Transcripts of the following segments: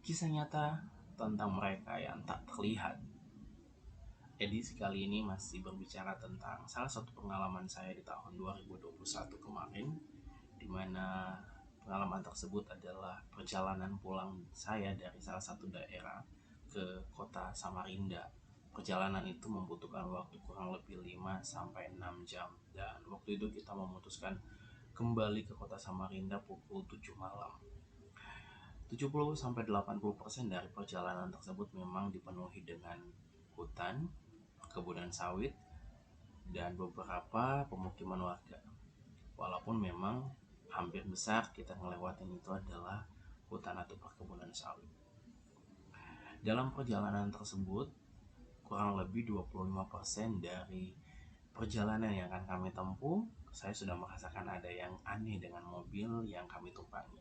Kisah nyata tentang mereka yang tak terlihat. Edisi kali ini masih berbicara tentang salah satu pengalaman saya di tahun 2021 kemarin, di mana pengalaman tersebut adalah perjalanan pulang saya dari salah satu daerah ke kota Samarinda. Perjalanan itu membutuhkan waktu kurang lebih 5-6 jam, dan waktu itu kita memutuskan kembali ke kota Samarinda pukul 7 malam. 70-80% dari perjalanan tersebut memang dipenuhi dengan hutan, kebunan sawit, dan beberapa pemukiman warga. Walaupun memang hampir besar kita ngelewatin itu adalah hutan atau perkebunan sawit. Dalam perjalanan tersebut, kurang lebih 25% dari perjalanan yang akan kami tempuh, saya sudah merasakan ada yang aneh dengan mobil yang kami tumpangi.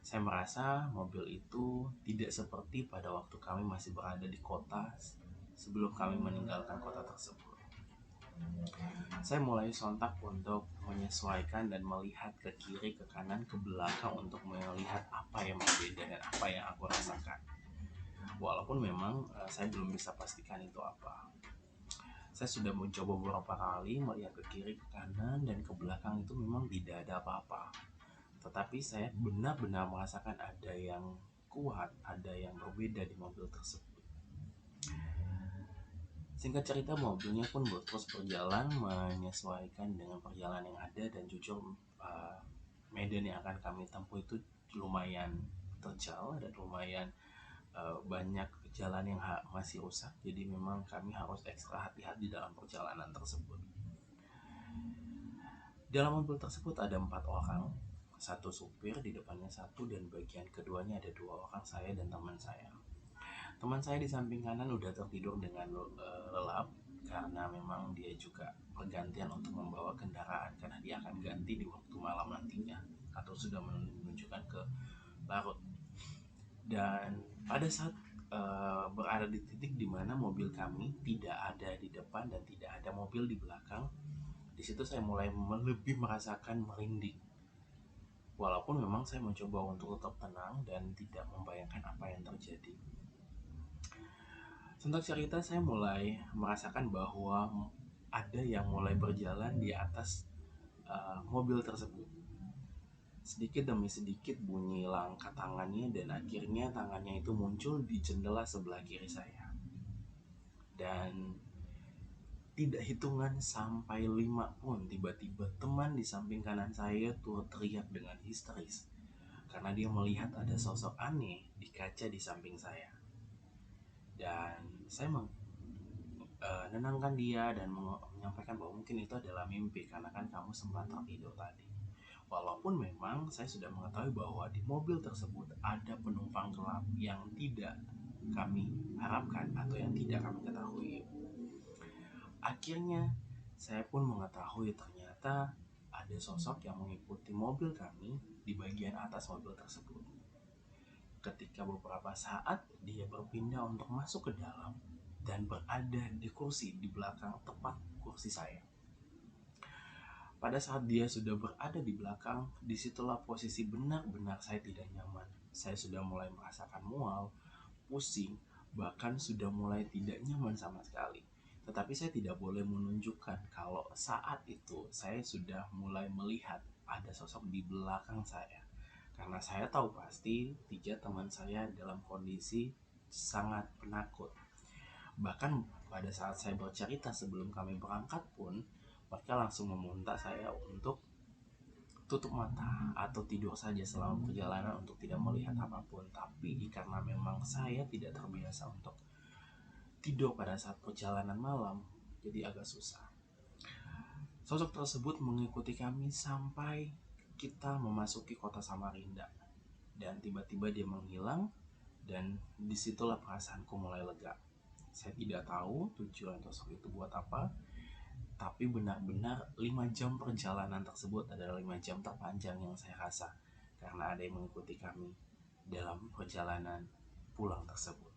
Saya merasa mobil itu tidak seperti pada waktu kami masih berada di kota sebelum kami meninggalkan kota tersebut. Saya mulai sontak untuk menyesuaikan dan melihat ke kiri, ke kanan, ke belakang untuk melihat apa yang berbeda dan apa yang aku rasakan. Walaupun memang saya belum bisa pastikan itu apa. Saya sudah mencoba beberapa kali melihat ke kiri, ke kanan, dan ke belakang itu memang tidak ada apa-apa. Tetapi saya benar-benar merasakan ada yang kuat, ada yang berbeda di mobil tersebut. Singkat cerita, mobilnya pun terus berjalan menyesuaikan dengan perjalanan yang ada, dan jujur medan yang akan kami tempuh itu lumayan terjal dan lumayan banyak jalan yang masih rusak. Jadi memang kami harus ekstra hati-hati dalam perjalanan tersebut. Dalam mobil tersebut ada 4 orang, satu supir, di depannya satu, dan bagian keduanya ada 2 orang, saya dan teman saya. Teman saya di samping kanan udah tertidur dengan lelap karena memang dia juga pergantian untuk membawa kendaraan karena dia akan ganti di waktu malam nantinya atau sudah menunjukkan ke larut. Dan pada saat berada di titik di mana mobil kami tidak ada di depan dan tidak ada mobil di belakang, di situ saya mulai lebih merasakan merinding. Walaupun memang saya mencoba untuk tetap tenang dan tidak membayangkan apa yang terjadi. Sontak cerita, saya mulai merasakan bahwa ada yang mulai berjalan di atas mobil tersebut. Sedikit demi sedikit bunyi langkah tangannya, dan akhirnya tangannya itu muncul di jendela sebelah kiri saya. Dan tidak hitungan sampai 5 pun, tiba-tiba teman di samping kanan saya tuh teriak dengan histeris karena dia melihat ada sosok aneh di kaca di samping saya. Dan saya menenangkan dia dan menyampaikan bahwa mungkin itu adalah mimpi karena kan kamu sempat tertidur tadi. Walaupun memang saya sudah mengetahui bahwa di mobil tersebut ada penumpang gelap yang tidak kami harapkan atau yang tidak kami ketahui. Akhirnya saya pun mengetahui ternyata ada sosok yang mengikuti mobil kami di bagian atas mobil tersebut. Ketika beberapa saat dia berpindah untuk masuk ke dalam dan berada di kursi di belakang tepat kursi saya. Pada saat dia sudah berada di belakang, disitulah posisi benar-benar saya tidak nyaman. Saya sudah mulai merasakan mual, pusing, bahkan sudah mulai tidak nyaman sama sekali. Tetapi saya tidak boleh menunjukkan kalau saat itu saya sudah mulai melihat ada sosok di belakang saya. Karena saya tahu pasti 3 teman saya dalam kondisi sangat penakut. Bahkan pada saat saya bercerita sebelum kami berangkat pun, mereka langsung meminta saya untuk tutup mata atau tidur saja selama perjalanan untuk tidak melihat apapun. Tapi karena memang saya tidak terbiasa untuk tidur pada saat perjalanan malam, jadi agak susah. Sosok tersebut mengikuti kami sampai kita memasuki kota Samarinda, dan tiba-tiba dia menghilang, dan disitulah perasaanku mulai lega. Saya tidak tahu tujuan sosok itu buat apa, tapi benar-benar 5 jam perjalanan tersebut adalah 5 jam terpanjang yang saya rasa karena ada yang mengikuti kami dalam perjalanan pulang tersebut.